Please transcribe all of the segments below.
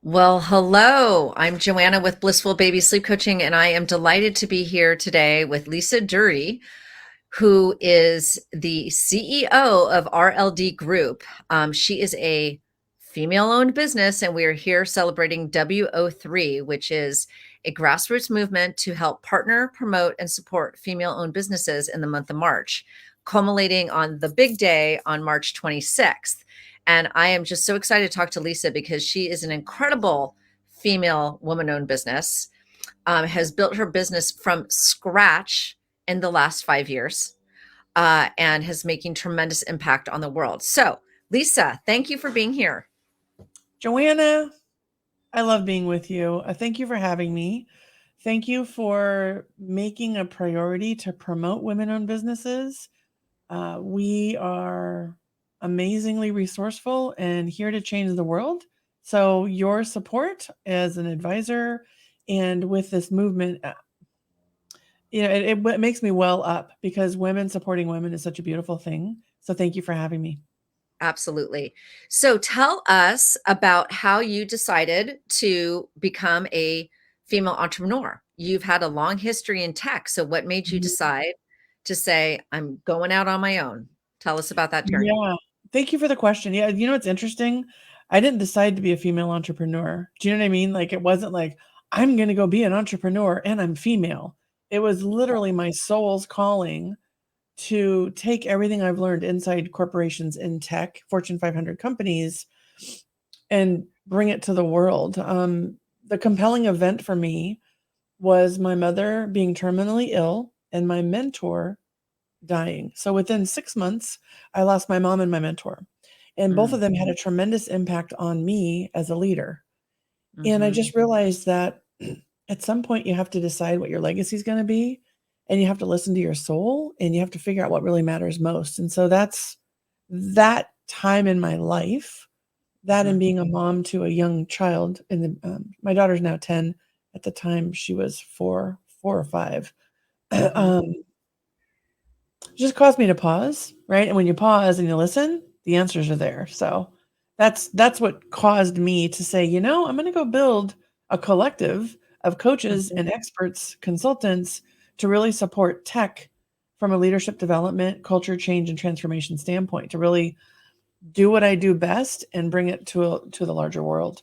Well, hello. I'm Joanna with Blissful Baby Sleep Coaching, and I am delighted to be here today with Lisa Duerre, who is the CEO of RLD Group. She is a female-owned business, and we are here celebrating WO3, which is a grassroots movement to help partner, promote, and support female-owned businesses in the month of March, culminating on the big day on March 26th. And I am just so excited to talk to Lisa because she is an incredible female woman-owned business, has built her business from scratch in the last 5 years, and has making tremendous impact on the world. So, Lisa, thank you for being here. Joanna, I love being with you. Thank you for having me. Thank you for making a priority to promote women-owned businesses. We are amazingly resourceful and here to change the world. So your support as an advisor and with this movement, it makes me well up because women supporting women is such a beautiful thing. So thank you for having me. Absolutely. So, tell us about how you decided to become a female entrepreneur. You've had a long history in tech. So, what made you decide to say, I'm going out on my own? Tell us about that journey. Yeah. Thank you for the question. Yeah, it's interesting. I didn't decide to be a female entrepreneur. Do you know what I mean? Like it wasn't like I'm going to go be an entrepreneur and I'm female. It was literally my soul's calling to take everything I've learned inside corporations in tech, Fortune 500 companies, and bring it to the world. The compelling event for me was my mother being terminally ill and my mentor dying. So within 6 months, I lost my mom and my mentor, and both Mm, of them had a tremendous impact on me as a leader. And I mhm. just realized that at some point you have to decide what your legacy is going to be, and you have to listen to your soul, and you have to figure out what really matters most. And so that's that time in my life, that and Mhm. being a mom to a young child. And my daughter's now 10. At the time, she was four or five. Mhm. um, just caused me to pause, right? And when you pause and you listen, the answers are there. So that's what caused me to say, I'm going to go build a collective of coaches Mhm. and experts, consultants to really support tech from a leadership development, culture change, and transformation standpoint to really do what I do best and bring it to the larger world.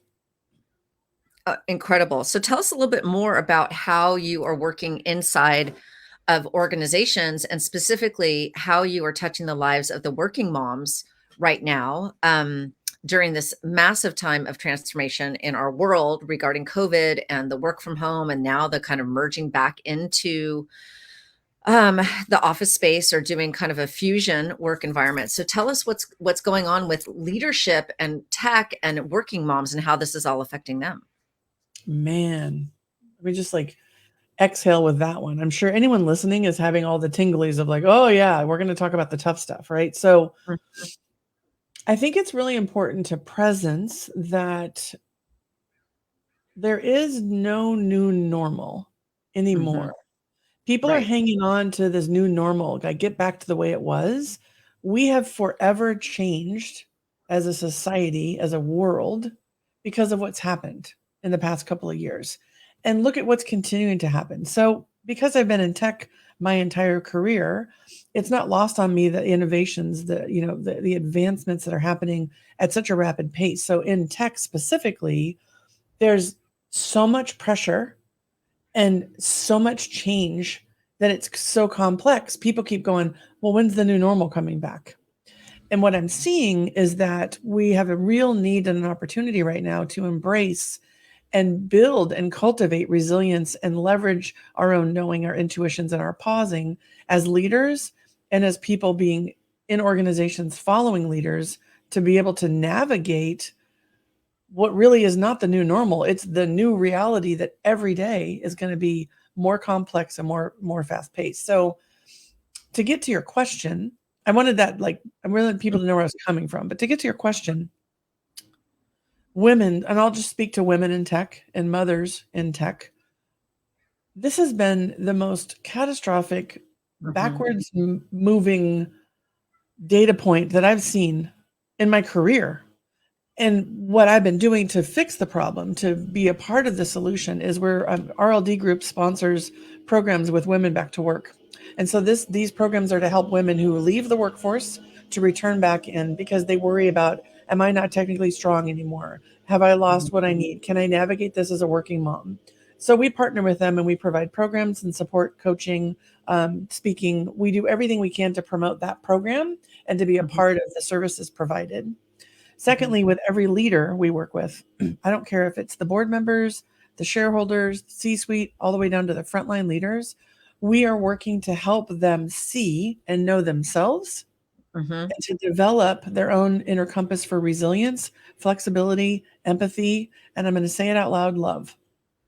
Incredible. So, tell us a little bit more about how you are working inside of organizations and specifically how you are touching the lives of the working moms right now, during this massive time of transformation in our world regarding COVID and the work from home, and now the kind of merging back into the office space or doing kind of a fusion work environment. So tell us what's going on with leadership and tech and working moms and how this is all affecting them. Man, let me just like exhale with that one. I'm sure anyone listening is having all the tinglies of like, oh yeah, we're going to talk about the tough stuff, right? So I think it's really important to presence that there is no new normal Mm-hmm. anymore. People are Right. hanging on to this new normal, like get back to the way it was. We have forever changed as a society, as a world, because of what's happened in the past couple of years. And look at what's continuing to happen. So, because I've been in tech my entire career, it's not lost on me the innovations, the advancements that are happening at such a rapid pace. So, in tech specifically, there's so much pressure and so much change that it's so complex. People keep going, well, when's the new normal coming back? And what I'm seeing is that we have a real need and an opportunity right now to embrace and build and cultivate resilience and leverage our own knowing, our intuitions, and our pausing as leaders and as people being in organizations following leaders to be able to navigate what really is not the new normal. It's the new reality that every day is going to be more complex and more fast paced. So to get to your question, I wanted that like I wanted people to know where I was coming from. But to get to your question, women, and I'll just speak to women in tech and mothers in tech. This has been the most catastrophic, Mm-hmm. backwards moving data point that I've seen in my career. And what I've been doing to fix the problem, to be a part of the solution, is where RLD Group sponsors programs with women back to work. And so these programs are to help women who leave the workforce to return back in because they worry about, am I not technically strong anymore? Have I lost what I need? Can I navigate this as a working mom? So we partner with them and we provide programs and support, coaching, speaking. We do everything we can to promote that program and to be a Mhm. part of the services provided. Mhm. Secondly, with every leader we work with, I don't care if it's the board members, the shareholders, C-suite, all the way down to the frontline leaders, we are working to help them see and know themselves Mhm. and to develop their own inner compass for resilience, flexibility, empathy, and I'm going to say it out loud, love.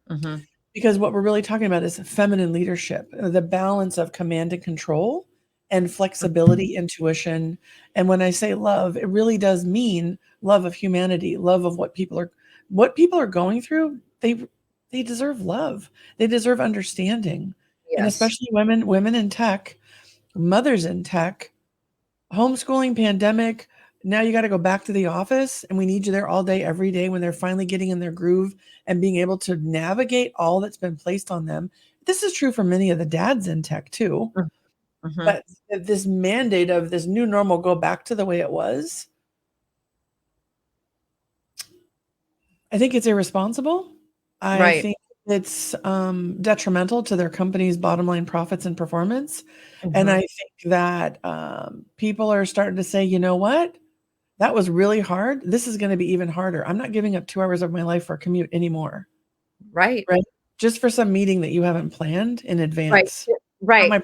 Mhm. Because what we're really talking about is feminine leadership, the balance of command and control and flexibility, intuition. And when I say love, it really does mean love of humanity, love of what people are going through. They deserve love. They deserve understanding. And Yes. especially women in tech, mothers in tech, homeschooling, pandemic. Now you got to go back to the office and we need you there all day, every day when they're finally getting in their groove and being able to navigate all that's been placed on them. This is true for many of the dads in tech too. Mhm. But this mandate of this new normal, go back to the way it was, I think it's irresponsible. I Right. think it's detrimental to their company's bottom line profits and performance. And I Mhm. think that people are starting to say, you know what? That was really hard. This is going to be even harder. I'm not giving up 2 hours of my life for a commute anymore, Right. right? Just for some meeting that you haven't planned in Right. advance. Not Right. my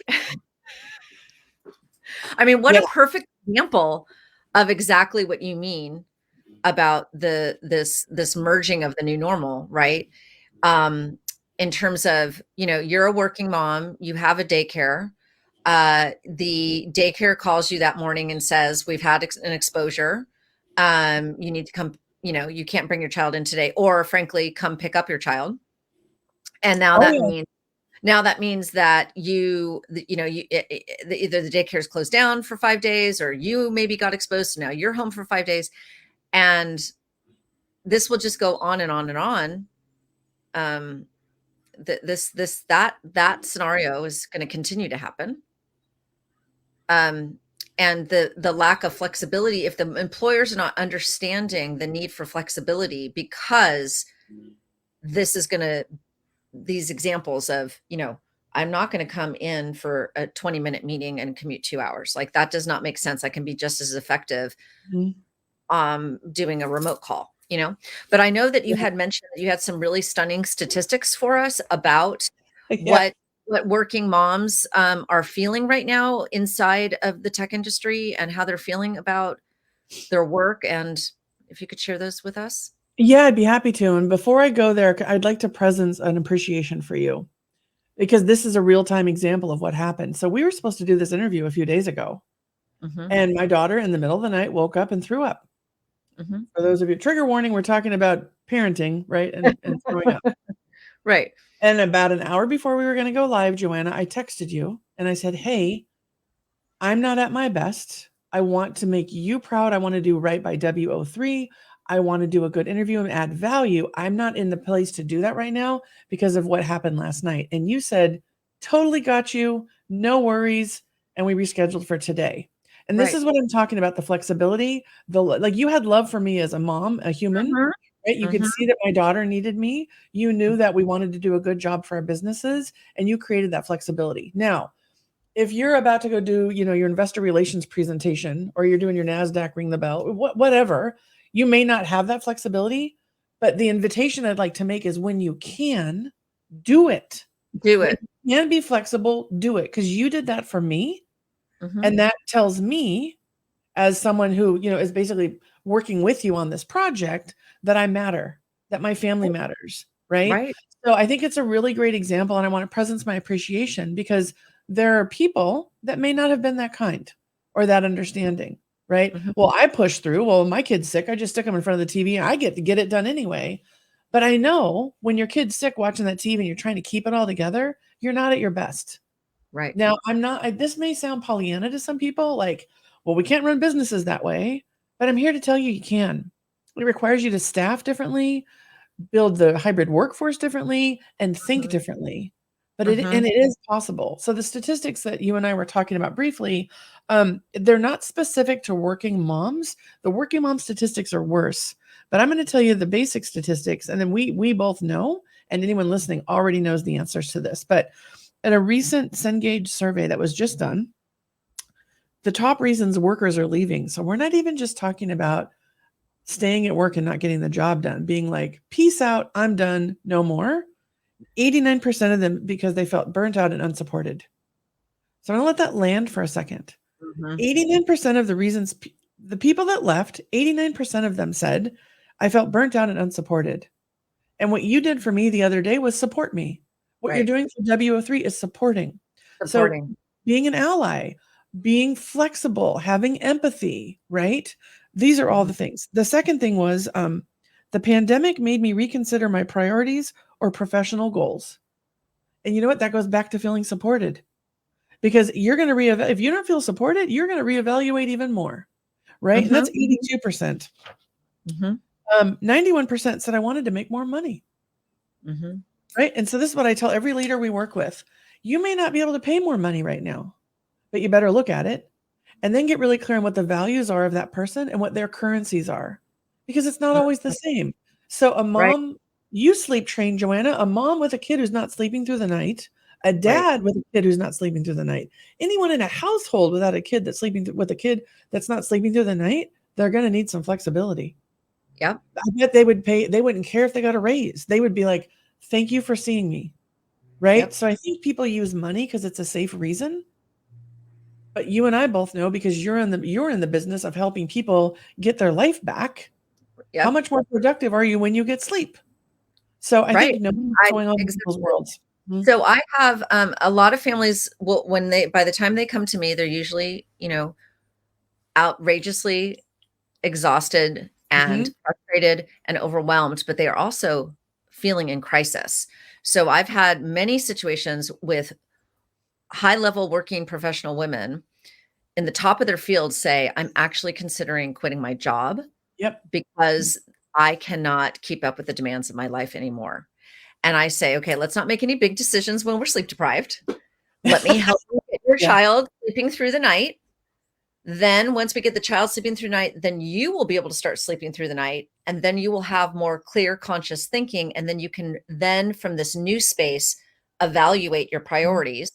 I mean, what Yeah. a perfect example of exactly what you mean about this merging of the new normal, right? Um, in terms of, you're a working mom, you have a daycare. The daycare calls you that morning and says, "We've had an exposure. You need to come, you can't bring your child in today, or frankly, come pick up your child." And now Oh, that yeah. means that either the daycare is closed down for 5 days, or you maybe got exposed. So now you're home for 5 days, and this will just go on and on and on. Um, that scenario is going to continue to happen. Um, and the lack of flexibility, if the employers are not understanding the need for flexibility, because this is going to these examples of, I'm not going to come in for a 20-minute meeting and commute 2 hours. Like, that does not make sense. I can be just as effective Mhm. doing a remote call, but I know that you Yeah. had mentioned that you had some really stunning statistics for us about Yeah. what working moms are feeling right now inside of the tech industry, and how they're feeling about their work. And if you could share those with us. Yeah, I'd be happy to. And before I go there, I'd like to present an appreciation for you because this is a real time example of what happened. So we were supposed to do this interview a few days ago, Hmm. and my daughter in the middle of the night woke up and threw up. Hmm. For those of you, trigger warning, we're talking about parenting, right? And throwing up. Right. And about an hour before we were going to go live, Joanna, I texted you and I said, hey, I'm not at my best. I want to make you proud. I want to do right by WO3. I want to do a good interview and add value. I'm not in the place to do that right now because of what happened last night. And you said, totally got you. No worries. And we rescheduled for today. And this Right. is what I'm talking about, the flexibility. Like you had love for me as a mom, a human, Hmm. right? You could Hmm. see that my daughter needed me. You knew that we wanted to do a good job for our businesses and you created that flexibility. Now, if you're about to go do, your investor relations presentation or you're doing your NASDAQ ring the bell, whatever, you may not have that flexibility. But the invitation I'd like to make is when you can, do it. Do When it. you can be flexible, do it. Because you did that for me. Hmm. And that tells me, as someone who, is basically working with you on this project, that I matter, that my family matters, right? Right. So I think it's a really great example, and I want to presence my appreciation because there are people that may not have been that kind or that understanding, right? Hmm. Well, I push through. Well, my kid's sick. I just stick them in front of the TV and I get to get it done anyway. But I know when your kid's sick watching that TV and you're trying to keep it all together, you're not at your best. Right. Now, I'm not this may sound Pollyanna to some people, like, "Well, we can't run businesses that way," but I'm here to tell you you can. It requires you to staff differently, build the hybrid workforce differently, and think Mhm. differently. But Mhm. it is possible. So the statistics that you and I were talking about briefly, they're not specific to working moms. The working mom statistics are worse. But I'm going to tell you the basic statistics, and then we both know, and anyone listening already knows the answers to this. But at a recent Cengage survey that was just done, the top reasons workers are leaving. So we're not even just talking about staying at work and not getting the job done, being like, peace out, I'm done, no more. 89% of them because they felt burnt out and unsupported. So I'm going to let that land for a second. Mhm. 89% of the reasons, the people that left, 89% of them said, I felt burnt out and unsupported. And what you did for me the other day was support me. What you're Right. doing for WO3 is supporting. So Supporting. being an ally, being flexible, having empathy, right? These are all Mhm. the things. The second thing was the pandemic made me reconsider my priorities or professional goals. And you know what? That goes back to feeling supported because you're going to if you don't feel supported, you're going to reevaluate even more, right? And that's Mhm. 82%. Mhm. 91% said I wanted to make more money. Mhm. Right. And so this is what I tell every leader we work with. You may not be able to pay more money right now, but you better look at it and then get really clear on what the values are of that person and what their currencies are, because it's not always the Mhm. same. So a Right. mom, you sleep train, Joanna, a mom with a kid who's not sleeping through the night, a Right. dad with a kid who's not sleeping through the night, anyone in a household without a kid that's sleeping with a kid that's not sleeping through the night, they're going to need some flexibility. Yep. I bet they would pay, they wouldn't care if they got a raise. They would be like, thank you for seeing me. Right? Yep. So I think people use money because it's a safe reason. But you and I both know because you're in the business of helping people get their life back. How Yep. much more productive are you when you get sleep? So I think Right. knowing what's I going on in people's exactly. worlds. Mhm. So I have a lot of families will when they by the time they come to me, they're usually, outrageously exhausted and Mhm. frustrated and overwhelmed, but they are also feeling in crisis. So I've had many situations with high level working professional women in the top of their field say, I'm actually considering quitting my job Yep. because I cannot keep up with the demands of my life anymore. And I say, okay, let's not make any big decisions when we're sleep deprived. Let me help you get your Yeah. child sleeping through the night. Then once we get the child sleeping through the night, then you will be able to start sleeping through the night. And then you will have more clear, conscious thinking. And then you can then from this new space, evaluate your Mhm. priorities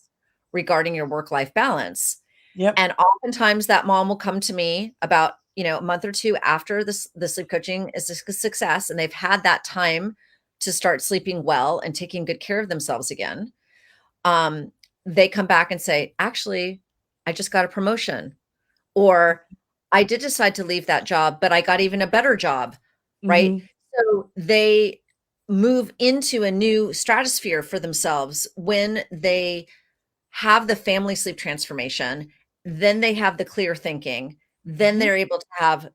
regarding your work-life balance. Yep. And oftentimes that mom will come to me about, a month or 2 after this the sleep coaching is a success, and they've had that time to start sleeping well and taking good care of themselves again. Um, they come back and say, "Actually, I just got a promotion," or, "I did decide to leave that job, but I got even a better job," right? Mhm. So they move into a new stratosphere for themselves when they have the family sleep transformation, then they have the clear thinking, then Mhm. they're able to have,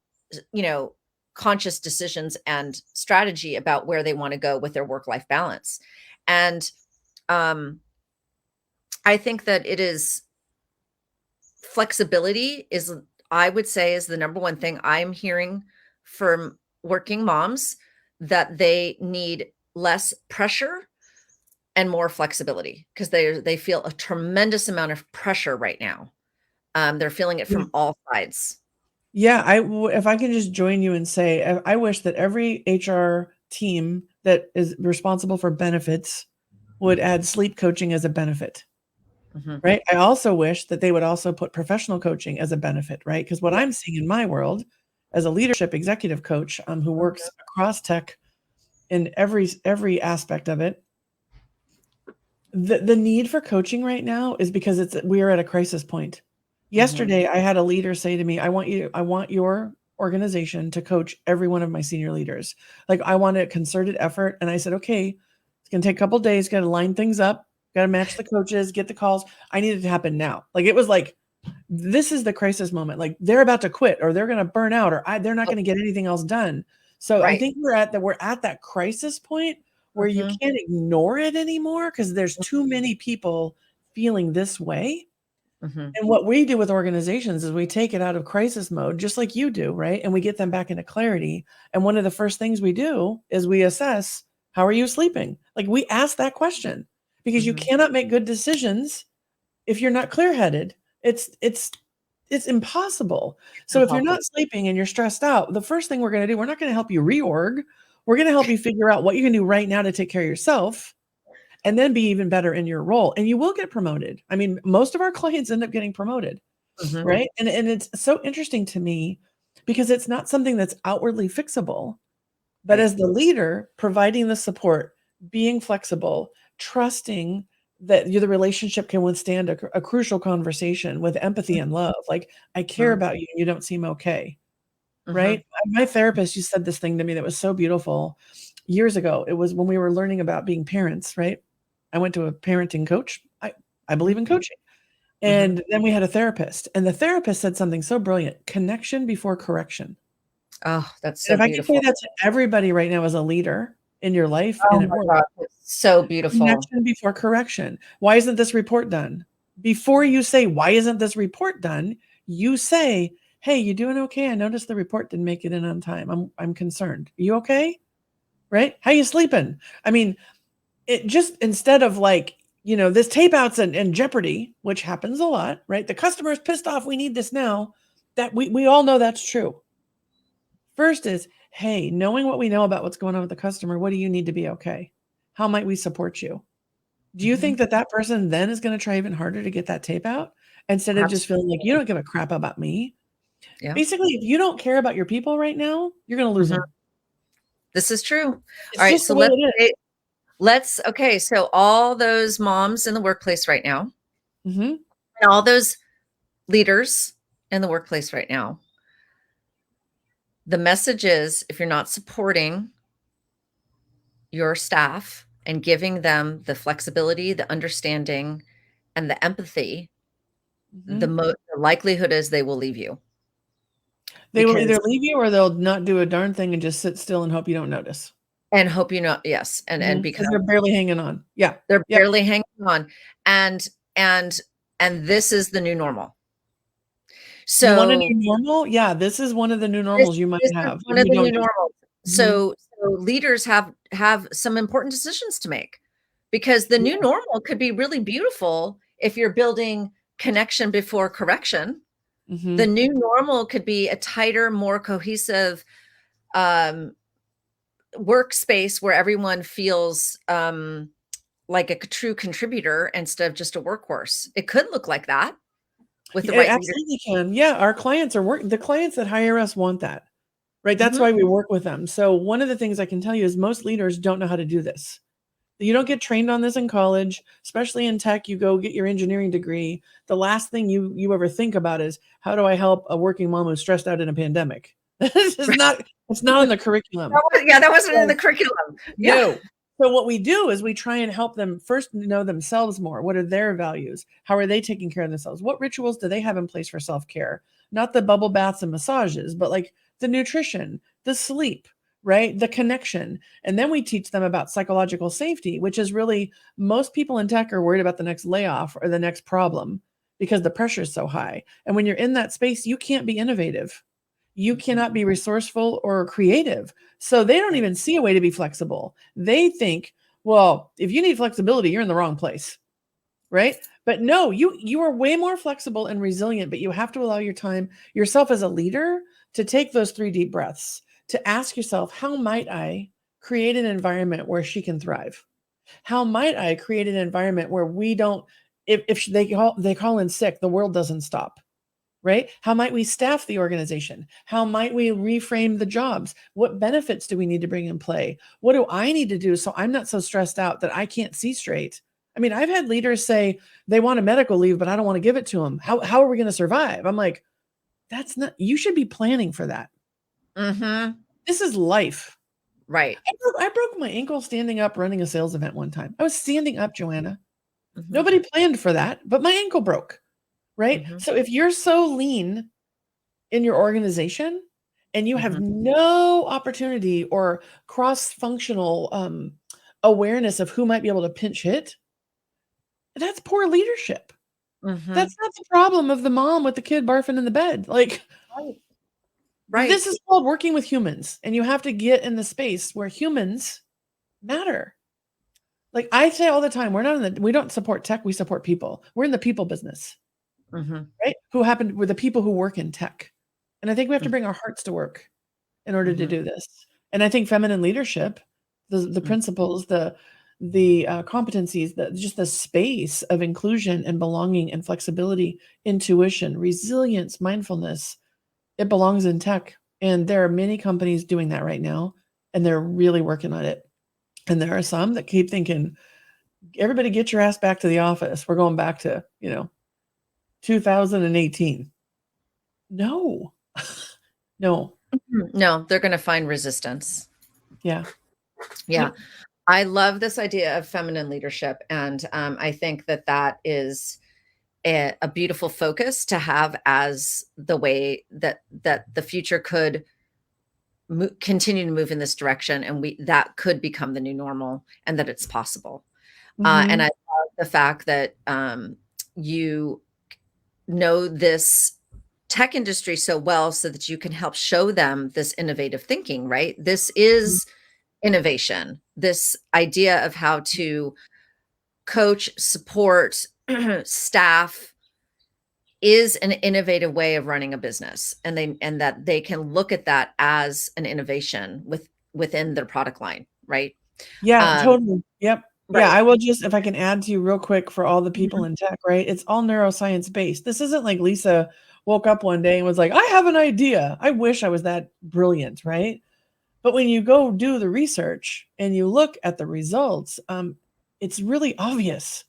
you know, conscious decisions and strategy about where they want to go with their work life balance. And um, I think that it is flexibility is, I would say, is the number one thing I'm hearing from working moms that they need less pressure and more flexibility because they feel a tremendous amount of pressure right now. They're feeling it Yeah. from all sides. Yeah, if I can just join you and say, I wish that every HR team that is responsible for benefits would add sleep coaching as a benefit. Mhm. Right. I also wish that they would also put professional coaching as a benefit, right? Because what Yep. I'm seeing in my world as a leadership executive coach who works Mhm. across tech in every aspect of it, the need for coaching right now is because we are at a crisis point. Mhm. Yesterday, I had a leader say to me, I want your organization to coach every one of my senior leaders. Like I want a concerted effort. And I said, okay, it's gonna take a couple days, gotta line things up, gotta match the coaches, get the calls. I need it to happen now. Like it was like this is the crisis moment. Like they're about to quit or they're going to burn out or they're not Oh, going to get anything else done. So I right. think we're at that crisis point where you Mhm. can't ignore it anymore because there's too many people feeling this way. Mm-hmm. And what we do with organizations is we take it out of crisis mode, just like you do, right? And we get them back into clarity. And one of the first things we do is we assess, how are you sleeping? Like, we ask that question because you Mm-hmm. cannot make good decisions if you're not clear-headed. It's impossible. So if you're Impossible. not sleeping and you're stressed out, the first thing we're going to do, we're not going to help you reorg. We're going to help you figure out what you can do right now to take care of yourself and then be even better in your role. And you will get promoted. I mean, most of our clients end up getting promoted, Mm-hmm. right? And it's so interesting to me because it's not something that's outwardly fixable, but Right. as the leader, providing the support, being flexible, trusting that the relationship can withstand a crucial conversation with empathy and love. Like, I care Mm-hmm. about you and you don't seem okay, Mm-hmm. right? My therapist, you said this thing to me that was so beautiful years ago. It was when we were learning about being parents, right? I went to a parenting coach. I believe in coaching. Mm-hmm. And then we had a therapist, and the therapist said something so brilliant: connection before correction. Oh, that's And so if I could say beautiful. that to everybody right now as a leader in your life Oh and at my work, God, it's so beautiful. connection before correction. Why isn't this report done? Before you say, why isn't this report done? You say, hey, you doing okay? I noticed the report didn't make it in on time. I'm concerned. You okay? Right? How you sleeping? I mean, it just, instead of like, this tape out's in jeopardy, which happens a lot, right? The customer is pissed off. We need this now. That we all know that's true. First is, hey, knowing what we know about what's going on with the customer, what do you need to be okay? How might we support you? Do you Mm-hmm. think that that person then is going to try even harder to get that tape out instead of just feeling like you Absolutely. don't give a crap about me? Yeah. Basically, if you don't care about your people right now, you're going to lose Mm-hmm. them. This is true. All It's right. just the So way it is. okay. So all those moms in the workplace right now, Mhm. and all those leaders in the workplace right now, the message is, if you're not supporting your staff and giving them the flexibility, the understanding, and the empathy, Mhm. the likelihood is they will leave you They will either because leave you or they'll not do a darn thing and just sit still and hope you don't notice. and hope you know, yes, and Because because they're barely hanging on. Yeah. they're Yep. barely hanging on, and and and this is the new normal. You want a So new normal? Yeah, this is one of the new this normals you might this is have one if of you the don't new do normals. Mhm. So leaders have some important decisions to make, because the new Yeah. normal could be really beautiful if you're building connection before correction. The Mhm. new normal could be a tighter, more cohesive um, workspace where everyone feels like a true contributor instead of just a workhorse. It could look like that with the Yeah, it right leader. absolutely can. Yeah, our clients are the clients that hire us want that, right? That's Mhm. why we work with them. So one of the things I can tell you is most leaders don't know how to do this. You don't get trained on this in college, especially in tech. You go get your engineering degree. The last thing you ever think about is, how do I help a working mom who's stressed out in a pandemic? It's not in the curriculum. Yeah, that wasn't in the curriculum. Yeah. No. So what we do is we try and help them first know themselves more. What are their values? How are they taking care of themselves? What rituals do they have in place for self-care? Not the bubble baths and massages, but like the nutrition, the sleep, right? The connection. And then we teach them about psychological safety, which is really, most people in tech are worried about the next layoff or the next problem because the pressure is so high. And when you're in that space, you can't be innovative. You Mhm. cannot be resourceful or creative. So they don't Right. even see a way to be flexible. They think, well, if you need flexibility, you're in the wrong place, right? But no, you are way more flexible and resilient, but you have to allow your time, yourself as a leader, to take those 3 deep breaths, to ask yourself, how might I create an environment where she can thrive? How might I create an environment where we don't, if they call in sick, the world doesn't stop, right? How might we staff the organization? How might we reframe the jobs? What benefits do we need to bring in play? What do I need to do so I'm not so stressed out that I can't see straight? I mean, I've had leaders say they want a medical leave, but I don't want to give it to them. How are we going to survive? I'm like, that's not, you should be planning for that. Mhm. This is life. Right. I broke my ankle standing up running a sales event one time. I was standing up, Joanna. Mhm. Nobody planned for that, but my ankle broke, right? Mhm. So if you're so lean in your organization and you have Mhm. no opportunity or cross-functional awareness of who might be able to pinch hit, that's poor leadership. Mm-hmm. That's not the problem of the mom with the kid barfing in the bed. Like, Right. Right. this is called working with humans, and you have to get in the space where humans matter. Like I say all the time, we don't support tech, we support people. We're in the people business, Mm-hmm. right? We're the people who work in tech. And I think we have to bring our hearts to work in order to Mm-hmm. do this. And I think feminine leadership, the principles, the competencies, just the space of inclusion and belonging and flexibility, intuition, resilience, mindfulness, it belongs in tech. And there are many companies doing that right now, and they're really working on it. And there are some that keep thinking, everybody get your ass back to the office. We're going back to, 2018. No. No. No, they're going to find resistance. Yeah. Yeah. Yep. I love this idea of feminine leadership. And I think that that is a beautiful focus to have as the way that the future could continue to move in this direction. And that could become the new normal, and that it's possible. And I Mhm. love the fact that you know this tech industry so well so that you can help show them this innovative thinking, right? This is innovation, this idea of how to coach, support staff is an innovative way of running a business, and that they can look at that as an innovation within their product line, right? Yeah, Um, totally. Yep. Yeah, right. I will just, if I can add to you real quick for all the people Mhm, in tech, right? It's all neuroscience based. This isn't like Lisa woke up one day and was like, I have an idea. I wish I was that brilliant, right? But when you go do the research and you look at the results, it's really obvious.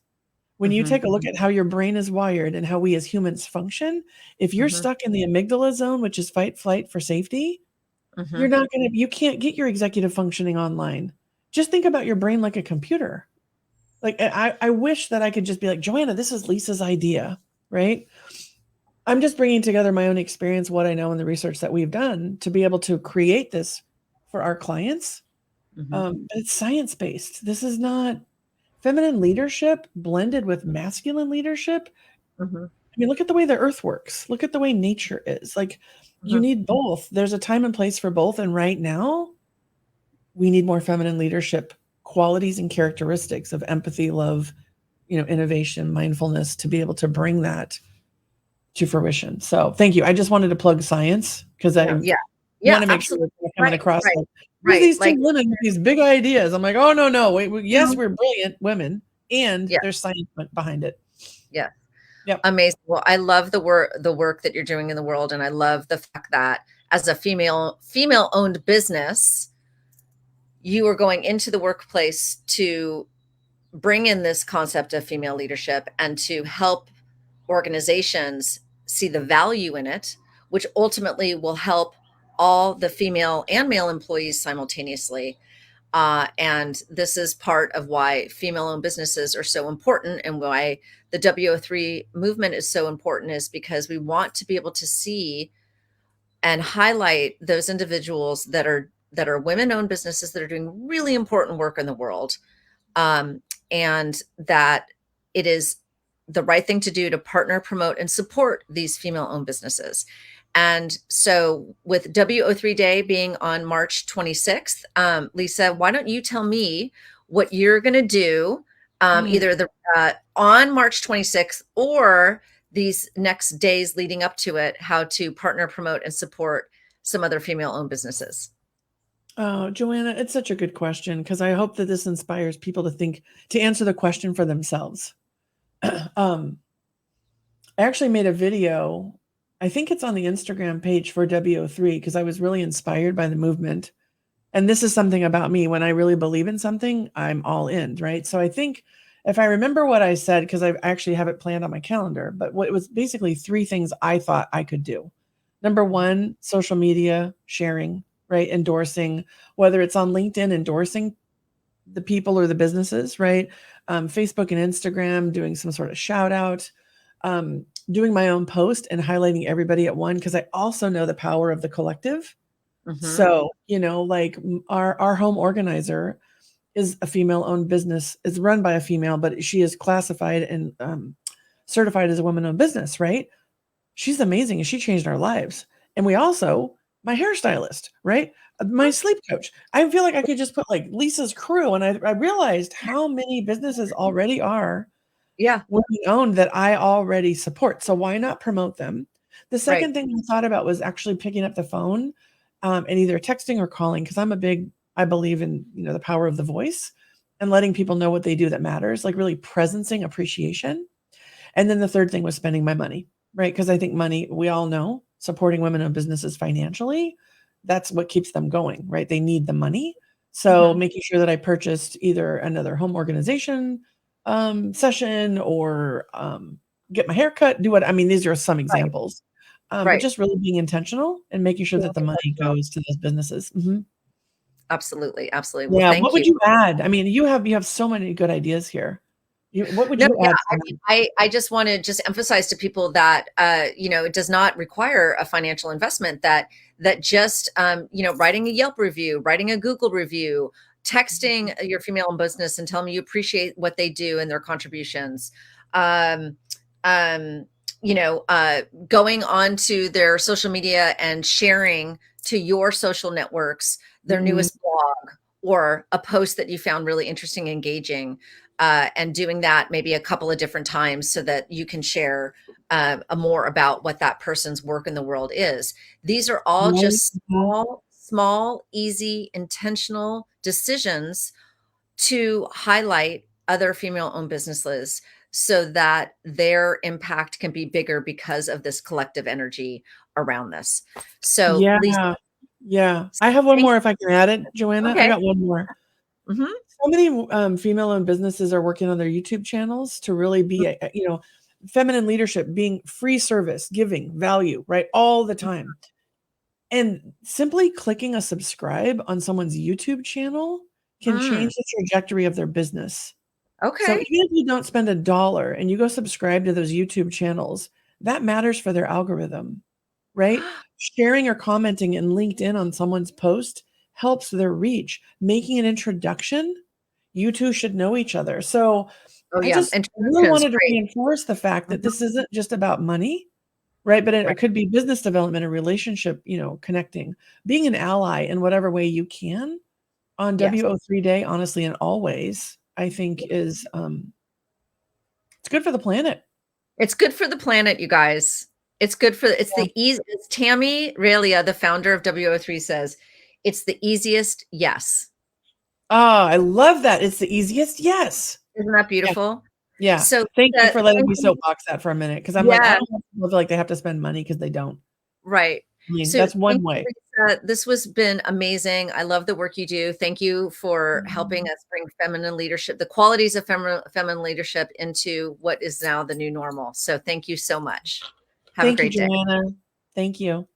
When you mhm, take a look at how your brain is wired and how we as humans function, if you're mhm, stuck in the amygdala zone, which is fight, flight for safety, mhm. you can't get your executive functioning online. Just think about your brain like a computer. Like I wish that I could just be like, Joanna, this is Lisa's idea, right? I'm just bringing together my own experience, what I know, and the research that we've done to be able to create this for our clients. Mhm, But it's science based. This is not feminine leadership blended with masculine leadership. mhm, I mean, look at the way the earth works. Look at the way nature is. Like, you mhm. need both. There's a time and place for both. And right now, we need more feminine leadership qualities and characteristics of empathy, love, innovation, mindfulness to be able to bring that to fruition. So thank you. I just wanted to plug science because Yeah, I yeah. want Yeah, to make sure absolutely. we're coming Right, across right, like, here's right. these two Like, women with these big ideas. I'm like, oh, no, no. Yes, mhm. we're brilliant women, and Yeah, there's science behind it. yeah. Yep. Amazing. Well, I love the work that you're doing in the world, and I love the fact that as a female owned business, you are going into the workplace to bring in this concept of female leadership and to help organizations see the value in it, which ultimately will help all the female and male employees simultaneously. And this is part of why female owned businesses are so important, and why the WO3 movement is so important, is because we want to be able to see and highlight those individuals that are women owned businesses that are doing really important work in the world, um, and that it is the right thing to do to partner, promote, and support these female owned businesses. And so, with WO3 Day being on March 26th, Lisa, why don't you tell me what you're going to do, Mm. either on March 26th or these next days leading up to it, how to partner, promote, and support some other female owned businesses? Oh, Joanna, it's such a good question because I hope that this inspires people to answer the question for themselves. um, I actually made a video. I think it's on the Instagram page for WO3 because I was really inspired by the movement. And this is something about me. When I really believe in something, I'm all in, right? So I think if I remember what I said, because I actually have it planned on my calendar, but what it was basically three things I thought I could do. Number one, social media sharing, right? Endorsing, whether it's on LinkedIn, endorsing the people or the businesses, right? Facebook and Instagram, doing some sort of shout out, doing my own post and highlighting everybody at one, because I also know the power of the collective. Mm-hmm. So, like our home organizer is a female owned business. It's run by a female, but she is classified and certified as a woman-owned business, right? She's amazing and she changed our lives. And we also, my hairstylist, right? My sleep coach. I feel like I could just put like Lisa's crew. And I realized how many businesses already are Yeah. women-owned that I already support. So why not promote them? The Right. second thing I thought about was actually picking up the phone and either texting or calling, because I believe in, the power of the voice and letting people know what they do that matters, like really presencing appreciation. And then the third thing was spending my money, right? Because I think money, we all know, supporting women-owned businesses financially, that's what keeps them going, right? They need the money. So Mhm. making sure that I purchased either another home organization session or get my hair cut, do what, I mean, these are some Right. examples. But Right. just really being intentional and making sure Being that the money intentional. goes to those businesses. Mhm. Absolutely. Absolutely. Well, Yeah. What thank would you. you add? I mean, you have so many good ideas here. What would No, you yeah, add I to mean, that? I just want to just emphasize to people that it does not require a financial investment. That just writing a Yelp review, writing a Google review, texting your female in business and tell them you appreciate what they do and their contributions. Um, um, going on to their social media and sharing to your social networks their Mhm. newest blog or a post that you found really interesting, engaging, and doing that maybe a couple of different times so that you can share more about what that person's work in the world is. These are all Right. just Mhm. small, easy, intentional decisions to highlight other female-owned businesses so that their impact can be bigger because of this collective energy around this. So, Yeah. Lisa, Yeah. I have one thank more if I can add it, Joanna. I okay. got one more. Mhm. So many female-owned businesses are working on their YouTube channels to really be, feminine leadership, being free service, giving value, right? All the time. And simply clicking a subscribe on someone's YouTube channel can Mm, change the trajectory of their business. So even okay. if you don't spend $1 and you go subscribe to those YouTube channels, that matters for their algorithm, right? Sharing or commenting in LinkedIn on someone's post helps their reach. Making an introduction, you two should know each other. So Oh, I yeah, just really introductions, wanted to great. reinforce the fact that Mhm. this isn't just about money, right? But it Right. could be business development and relationship, connecting, being an ally in whatever way you can on Yes. WO3 day, honestly, and always, I think is it's good for the planet. It's good for the planet, you guys. It's Yeah. the easy as Tammy Ralia, the founder of WO3 says, it's the easiest yes. Ah, I love that. It's the easiest. Yes. Isn't that Yeah. beautiful? Yeah. So, Thank you for letting thank me you. soapbox that for a minute because I'm like, I Yeah, don't want people to feel like they have to spend money because they don't. right. I mean, So that's one thank way. you, Lisa. This was been amazing. I love the work you do. Thank you for helping Mhm. us bring feminine leadership, the qualities of feminine leadership into what is now the new normal. So thank you so much. Have a Thank you, great day. Joanna. Thank you.